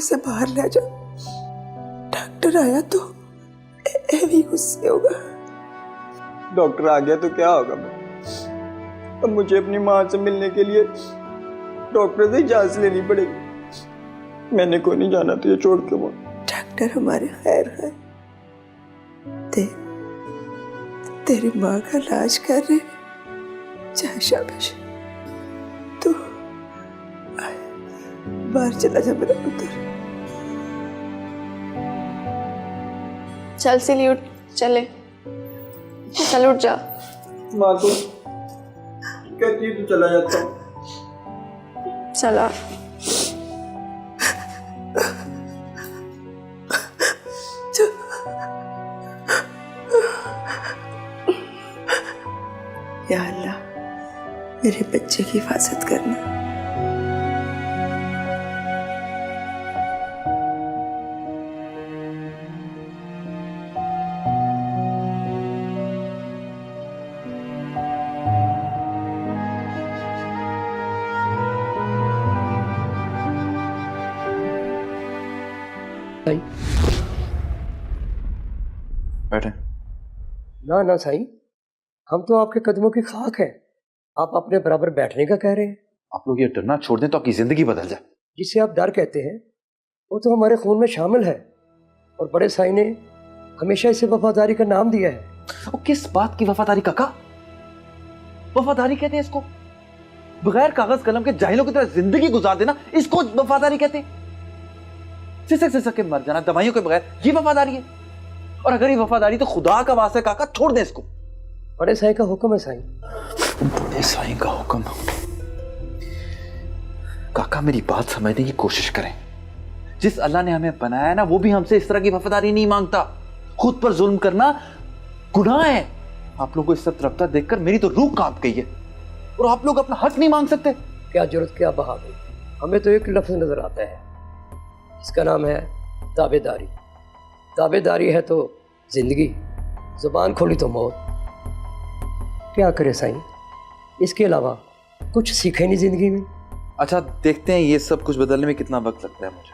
इसे बाहर ले जाओ। डॉक्टर आया तो भी गुस्से होगा। डॉक्टर आ गया तो क्या होगा? अब मुझे अपनी माँ से मिलने के लिए डॉक्टर से इजाजत लेनी पड़ेगी। मैंने को नहीं जाना तुझे छोड़ के। वो डॉक्टर हमारे खैर है, तेरी माँ का इलाज कर रहे। जा शाबाश, तू बाहर चला जा मेरा पुत्र। चल सिली उठ, चले चल उठ जा। माँ तो कहती है तो चला जाता हूँ। चला। या अल्लाह, मेरे बच्चे की हिफाजत करना। बैठे। ना ना साईं, हम तो आपके कदमों की खाक हैं। आप अपने बराबर बैठने का कह रहे हैं। आप लोग ये डरना छोड़ दें तो आपकी जिंदगी बदल जाए। जिसे आप डर कहते हैं वो तो हमारे खून में शामिल है, और बड़े साईं ने हमेशा इसे वफादारी का नाम दिया है। वो किस बात की वफादारी काका? वफादारी कहते हैं इसको? बगैर कागज कलम के जाहिलों की तरह जिंदगी गुजार देना, इसको वफादारी कहते हैं? सिसक सिसक के मर जाना दवाइयों के बगैर, ये वफादारी है? और अगर ये वफादारी तो खुदा का वास्ता है काका, छोड़ दे इसको। बड़े साईं का हुक्म है साईं। बड़े साईं का हुक्म? काका मेरी बात समझने की कोशिश करें। जिस अल्लाह ने हमें बनाया है ना, वो भी हमसे इस तरह की वफादारी नहीं मांगता। खुद पर जुल्म करना गुनाह है। आप लोगों को इस सब तरफता देखकर मेरी तो रूह कांप गई है। और आप लोग अपना हक नहीं मांग सकते? क्या जरूरत, क्या बहादुरी। हमें तो एक लफ्ज नजर आता है, इसका नाम है ताबेदारी। ताबेदारी है तो जिंदगी, जुबान खोली तो मौत। क्या करे साईं, इसके अलावा कुछ सीखे नहीं जिंदगी में। अच्छा देखते हैं ये सब कुछ बदलने में कितना वक्त लगता है मुझे,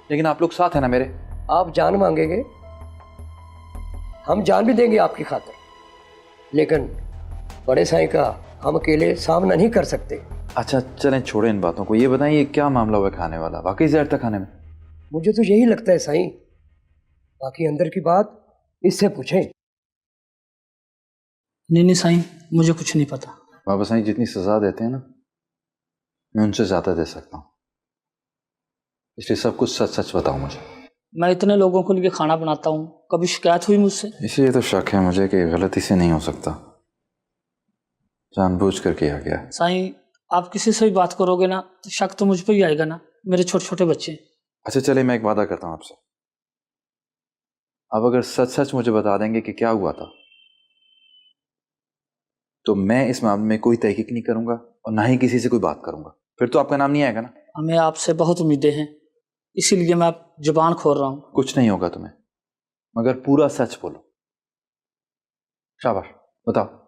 लेकिन आप लोग साथ हैं ना मेरे? आप जान मांगेंगे, हम जान भी देंगे आपकी खातिर, लेकिन बड़े साईं का हम अकेले सामना नहीं कर सकते। अच्छा चलें, छोड़ें इन बातों को। ये बताइए क्या मामला हुआ खाने वाला? वाकई जहर था खाने में? मुझे तो यही लगता है साईं, बाकी अंदर की बात इससे पूछें। नहीं साईं, मुझे कुछ नहीं पता। बाबा साईं जितनी सजा देते हैं ना, मैं उनसे ज्यादा दे सकता हूँ, इसलिए सब कुछ सच सच बताओ मुझे। मैं इतने लोगों के लिए खाना बनाता हूँ, कभी शिकायत हुई मुझसे? इसलिए तो शक है मुझे कि गलती से नहीं हो सकता, जानबूझ कर किया गया। साईं आप किसी से भी बात करोगे ना तो शक तो मुझ पर ही आएगा ना, मेरे छोटे छोटे बच्चे। अच्छा चले, मैं एक वादा करता हूँ आपसे, आप अगर सच सच मुझे बता देंगे कि क्या हुआ था, तो मैं इस मामले में कोई तहकीक नहीं करूंगा और ना ही किसी से कोई बात करूंगा। फिर तो आपका नाम नहीं आएगा ना? हमें आपसे बहुत उम्मीदें हैं, इसीलिए मैं आप जुबान खोल रहा हूँ। कुछ नहीं होगा तुम्हें, मगर पूरा सच बोलो। शाबाश, बताओ।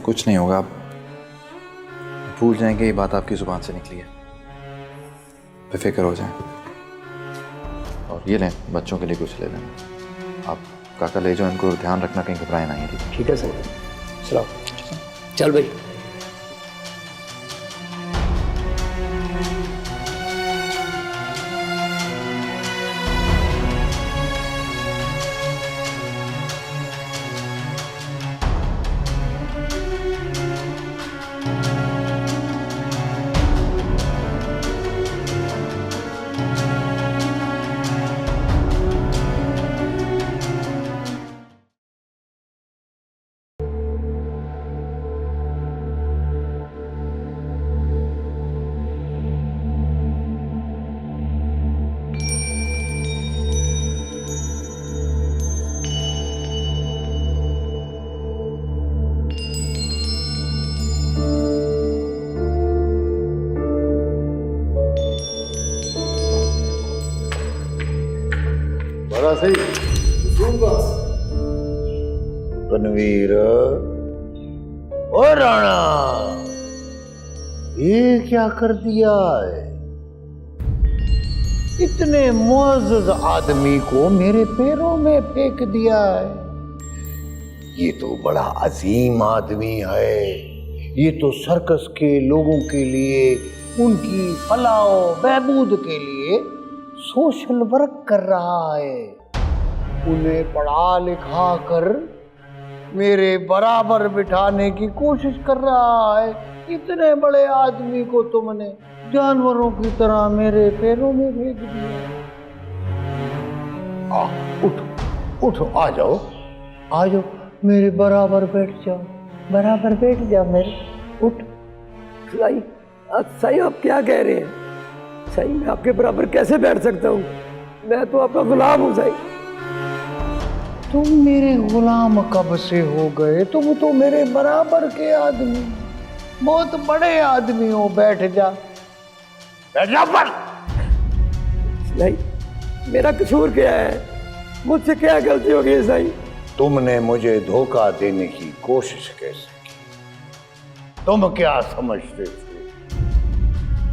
कुछ नहीं होगा, आप भूल जाएंगे ये बात आपकी जुबान से निकली है, बेफिक्र हो जाएं। और ये लें, बच्चों के लिए कुछ ले लें। आप काका ले जाओ, इनको ध्यान रखना कहीं घबराए ना। ये ठीक है सर, चलो चल भाई। बड़ा सही कन्वीर, ओ राणा, ये क्या कर दिया है? इतने मुअज़्ज़ज़ आदमी को मेरे पैरों में फेंक दिया है। ये तो बड़ा अजीम आदमी है। ये तो सर्कस के लोगों के लिए, उनकी फलाह बहबूद के लिए सोशल वर्क कर रहा है। उन्हें पढ़ा लिखा कर मेरे बराबर बिठाने की कोशिश कर रहा है। इतने बड़े आदमी को तुमने जानवरों की तरह मेरे पैरों में फेंक दिया। उठो उठो, आ जाओ आ जाओ, मेरे बराबर बैठ जाओ, बराबर बैठ जाओ मेरे, उठ। साईं, साईं आप क्या कह रहे हैं? साईं मैं आपके बराबर कैसे बैठ सकता हूँ? मैं तो आपका गुलाम हूँ साईं। तुम मेरे गुलाम कब से हो गए? तुम तो मेरे बराबर के आदमी, बहुत बड़े आदमी हो। बैठ जा, बैठ जा पर। नहीं, मेरा कसूर क्या है? मुझसे क्या गलती हो गई साईं? तुमने मुझे धोखा देने की कोशिश कैसे की? तुम क्या समझते थे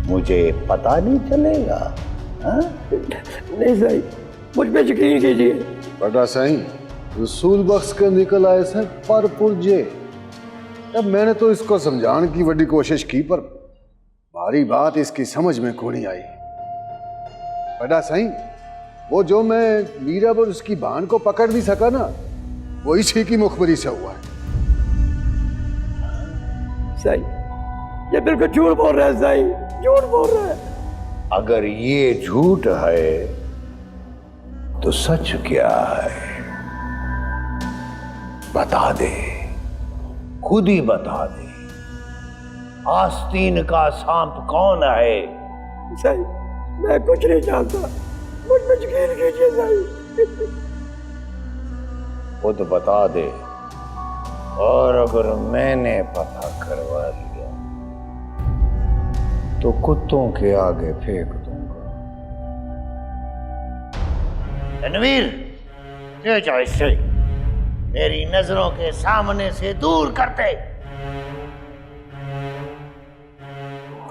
मुझे पता नहीं चलेगा? नहीं साईं, मुझ पे यकीन कीजिए। बड़ा सही रसूल बख्श के निकल आए से पर पुरजे। अब मैंने तो इसको समझाने की बड़ी कोशिश की, पर भारी बात इसकी समझ में को नहीं आई। बड़ा सही, वो जो मैं मीरा पर उसकी बहन को पकड़ नहीं सका ना, वो इसी की मुखबरी से हुआ है। साईं, ये बिल्कुल झूठ बोल रहा है साईं, झूठ बोल रहा है। अगर ये झूठ है तो सच क्या है? बता दे, खुद ही बता दे। आस्तीन का सांप कौन है? साईं, मैं कुछ नहीं जानता, मुझ पे यकीन कीजिए साईं। खुद बता दे, और अगर मैंने पता करवा दिया तो कुत्तों के आगे फेंक दूंगा। रणवीर, ये जाए से मेरी नजरों के सामने से दूर करते।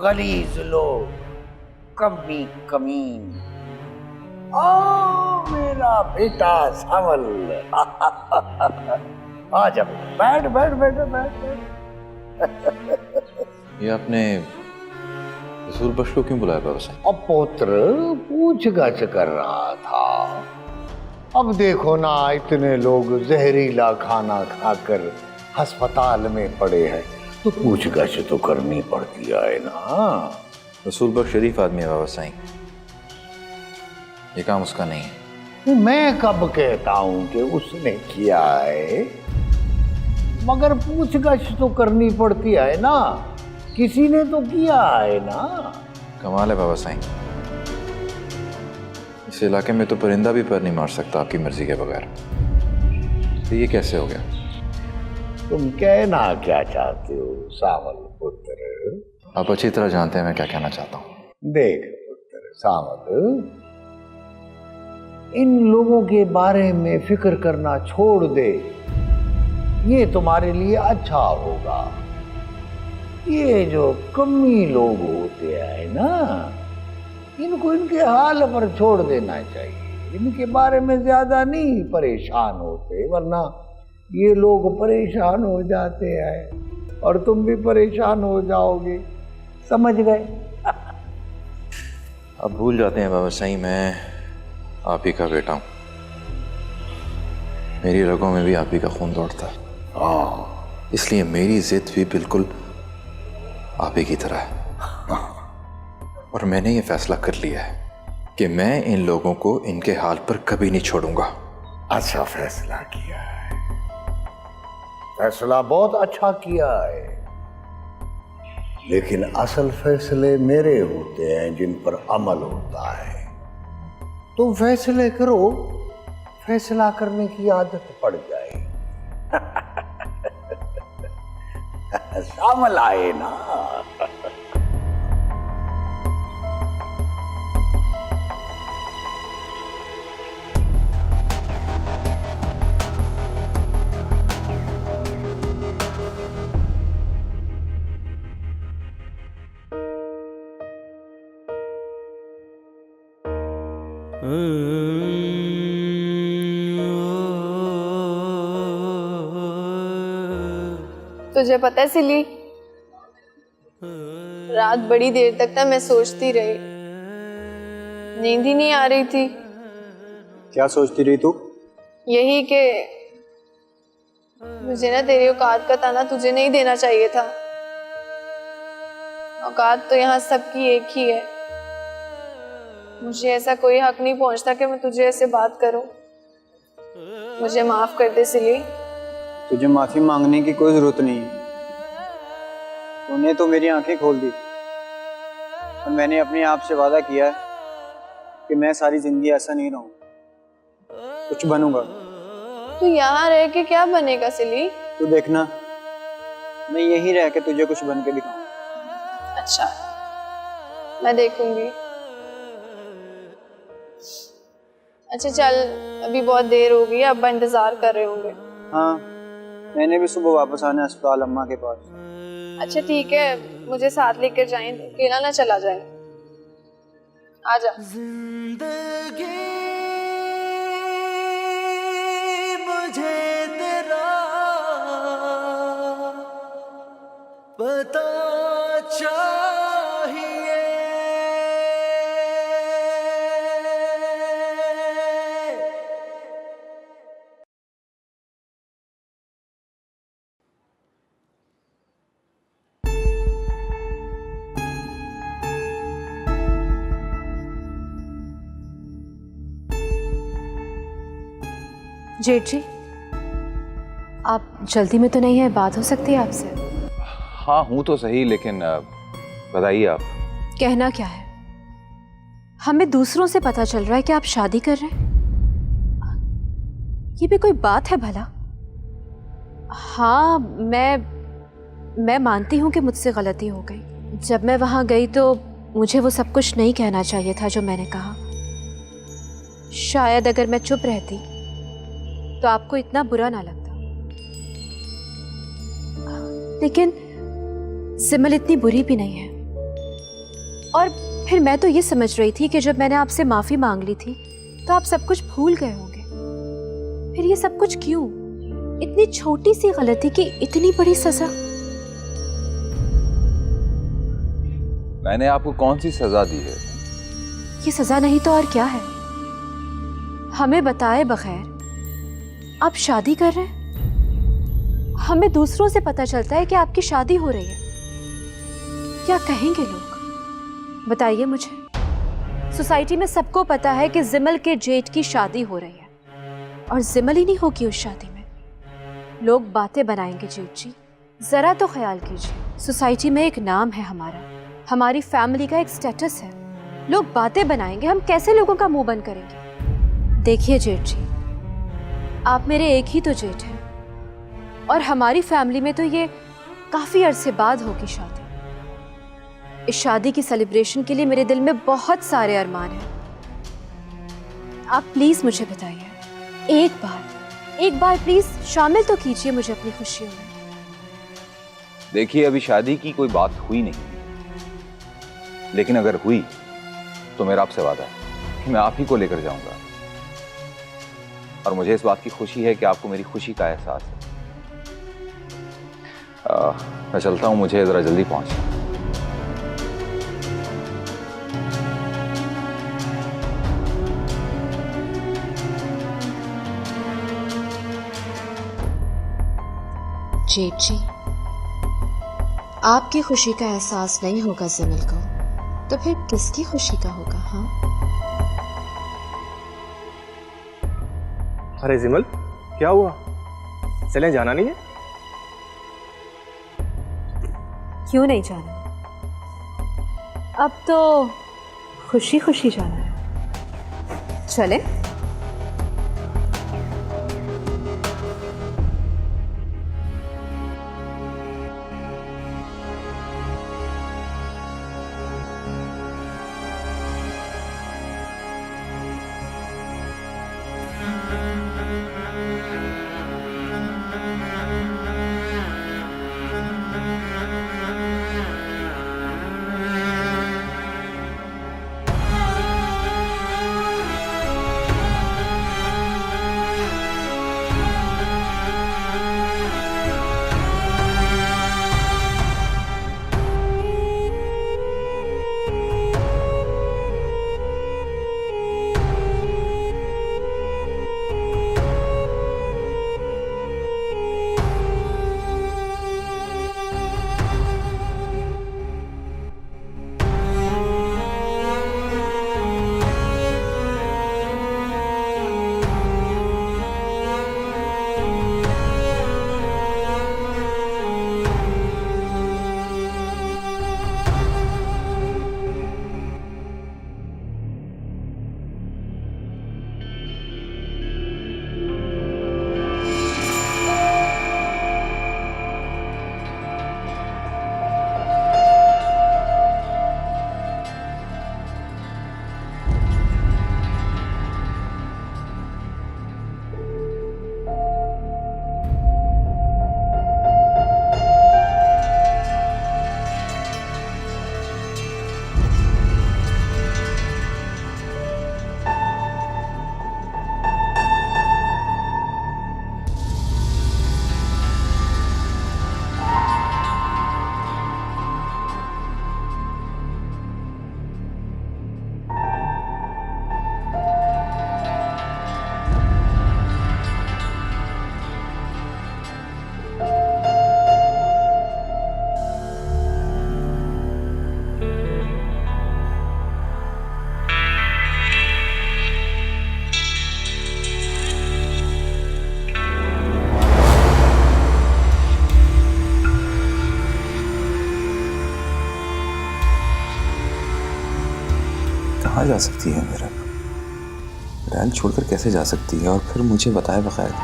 गलीज लोग, कमी कमीन। ओ मेरा बेटा सावल, आ जा, बैठ बैठ बैठ बैठ बैठ। ये आपने रसूल बख्श को क्यों बुलाया बाबा साहब? अब पुत्र पूछगछ कर रहा था। अब देखो ना, इतने लोग जहरीला खाना खाकर अस्पताल में पड़े हैं, तो पूछगछ तो करनी पड़ती है ना। रसूल बख्श शरीफ आदमी है बाबा साईं, ये काम उसका नहीं है। मैं कब कहता हूं कि उसने किया है? मगर पूछगछ तो करनी पड़ती है ना, किसी ने तो किया है ना। कमाल है बाबा साईं, इस इलाके में तो परिंदा भी पर नहीं मार सकता आपकी मर्जी के बगैर। तो ये कैसे हो गया? तुम कहना क्या चाहते हो सावल पुत्र? आप अच्छी तरह जानते हैं मैं क्या कहना चाहता हूँ। देख पुत्र सावल, इन लोगों के बारे में फिक्र करना छोड़ दे, ये तुम्हारे लिए अच्छा होगा। ये जो कमी लोग होते हैं ना, इनको इनके हाल पर छोड़ देना चाहिए। इनके बारे में ज्यादा नहीं परेशान होते, वरना ये लोग परेशान हो जाते हैं और तुम भी परेशान हो जाओगे। समझ गए? अब भूल जाते हैं बाबा साईं, मैं आप ही का बेटा हूँ, मेरी रगों में भी आप ही का खून दौड़ता है। इसलिए मेरी जिद भी बिल्कुल आप ही की तरह है। और मैंने ये फैसला कर लिया है कि मैं इन लोगों को इनके हाल पर कभी नहीं छोड़ूंगा। अच्छा फैसला किया है, फैसला बहुत अच्छा किया है, लेकिन असल फैसले मेरे होते हैं जिन पर अमल होता है। तुम फैसले करो, फैसला करने की आदत पड़ जाए। शामिल आए ना। तुझे पता है सिली, रात बड़ी देर तक ना मैं सोचती रही, नींद ही नहीं आ रही थी। क्या सोचती रही तू? यही कि मुझे ना तेरी औकात का ताना तुझे नहीं देना चाहिए था। औकात तो यहाँ सबकी एक ही है। मुझे ऐसा कोई हक नहीं पहुंचता कि मैं तुझे ऐसे बात करूं। मुझे माफ कर दे सिली। तुझे माफी मांगने की कोई जरूरत नहीं है। तूने तो मेरी आंखें खोल दी और मैंने अपने आप से वादा किया है कि मैं सारी जिंदगी ऐसा नहीं रहूं, कुछ बनूंगा। तू यहाँ रह के क्या बनेगा सिली? तू देखना, मैं यहीं रह के तुझे कुछ बन के दिखाऊं। अच्छा, मैं देखूंगी। अच्छा चल, अभी बहुत देर हो गई, अब्बा इंतजार कर रहे होंगे। हाँ, मैंने भी सुबह वापस आना है अस्पताल अम्मा के पास। अच्छा ठीक है, मुझे साथ लेकर जाएं, अकेला ना चला जाए। आजा। मुझे तेरा पता चाहिए। जेठ जी, आप जल्दी में तो नहीं है? बात हो सकती है आपसे? हाँ हूँ तो सही, लेकिन बताइए आप। कहना क्या है? हमें दूसरों से पता चल रहा है कि आप शादी कर रहे हैं। ये भी कोई बात है भला? हाँ, मैं मानती हूँ कि मुझसे गलती हो गई। जब मैं वहाँ गई तो मुझे वो सब कुछ नहीं कहना चाहिए था जो मैंने कहा। शायद अगर मैं चुप रहती तो आपको इतना बुरा ना लगता। लेकिन सिमल इतनी बुरी भी नहीं है। और फिर मैं तो ये समझ रही थी कि जब मैंने आपसे माफी मांग ली थी तो आप सब कुछ भूल गए होंगे। फिर ये सब कुछ क्यों? इतनी छोटी सी गलती की इतनी बड़ी सजा। मैंने आपको कौन सी सजा दी है? ये सजा नहीं तो और क्या है? हमें बताए बगैर आप शादी कर रहे हैं। हमें दूसरों से पता चलता है कि आपकी शादी हो रही है। क्या कहेंगे लोग? बताइए मुझे। सोसाइटी में सबको पता है कि जिमल के जेठ की शादी हो रही है, और जिमल ही नहीं होगी उस शादी में। लोग बातें बनाएंगे जेठ जी, जरा तो ख्याल कीजिए। सोसाइटी में एक नाम है हमारा, हमारी फैमिली का एक स्टेटस है। लोग बातें बनाएंगे, हम कैसे लोगों का मुंह बंद करेंगे? देखिए जेठ जी, आप मेरे एक ही तो जेठ हैं, और हमारी फैमिली में तो ये काफी अरसे बाद होगी शादी। इस शादी की सेलिब्रेशन के लिए मेरे दिल में बहुत सारे अरमान हैं। आप प्लीज मुझे बताइए, एक बार प्लीज शामिल तो कीजिए मुझे अपनी खुशियों में। देखिए, अभी शादी की कोई बात हुई नहीं, लेकिन अगर हुई तो मेरा आपसे वादा है कि मैं आप ही को लेकर जाऊंगा। और मुझे इस बात की खुशी है कि आपको मेरी खुशी का एहसास है। मैं चलता हूं, मुझे जरा जल्दी पहुंचना। जेठ जी, आपकी खुशी का एहसास नहीं होगा जिमल को, तो फिर किसकी खुशी का होगा? हाँ, अरे जिमल, क्या हुआ? चलें, जाना नहीं है? क्यों नहीं जाना? अब तो खुशी खुशी जाना है। चले? कहाँ जा सकती है मेरा? रैल छोड़कर कैसे जा सकती है और फिर मुझे बताए बगैर?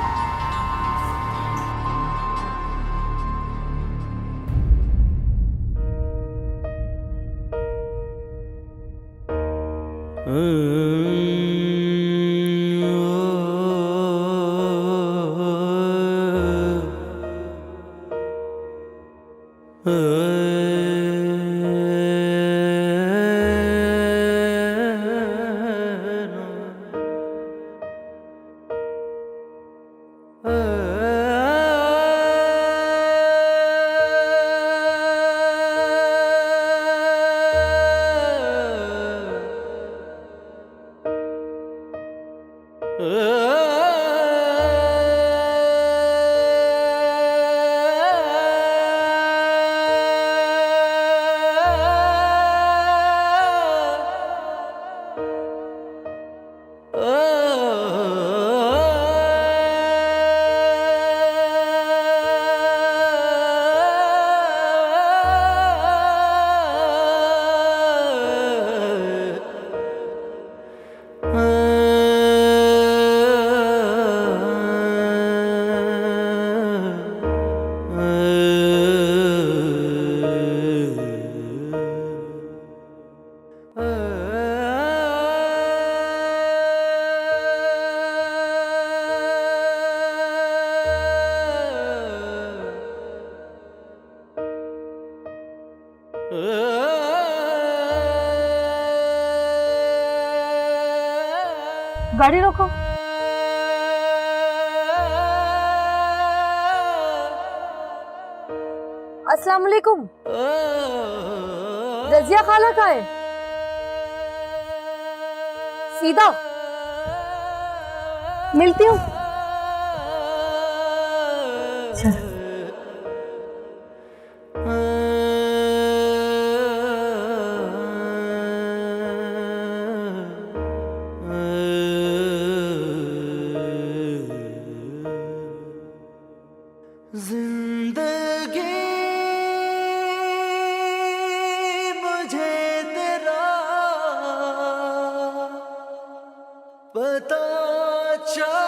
गाड़ी रोको। अस्सलाम वालेकुम। रजिया खाला का है? सीधा मिलती हूँ। जिंदगी मुझे तेरा पता चल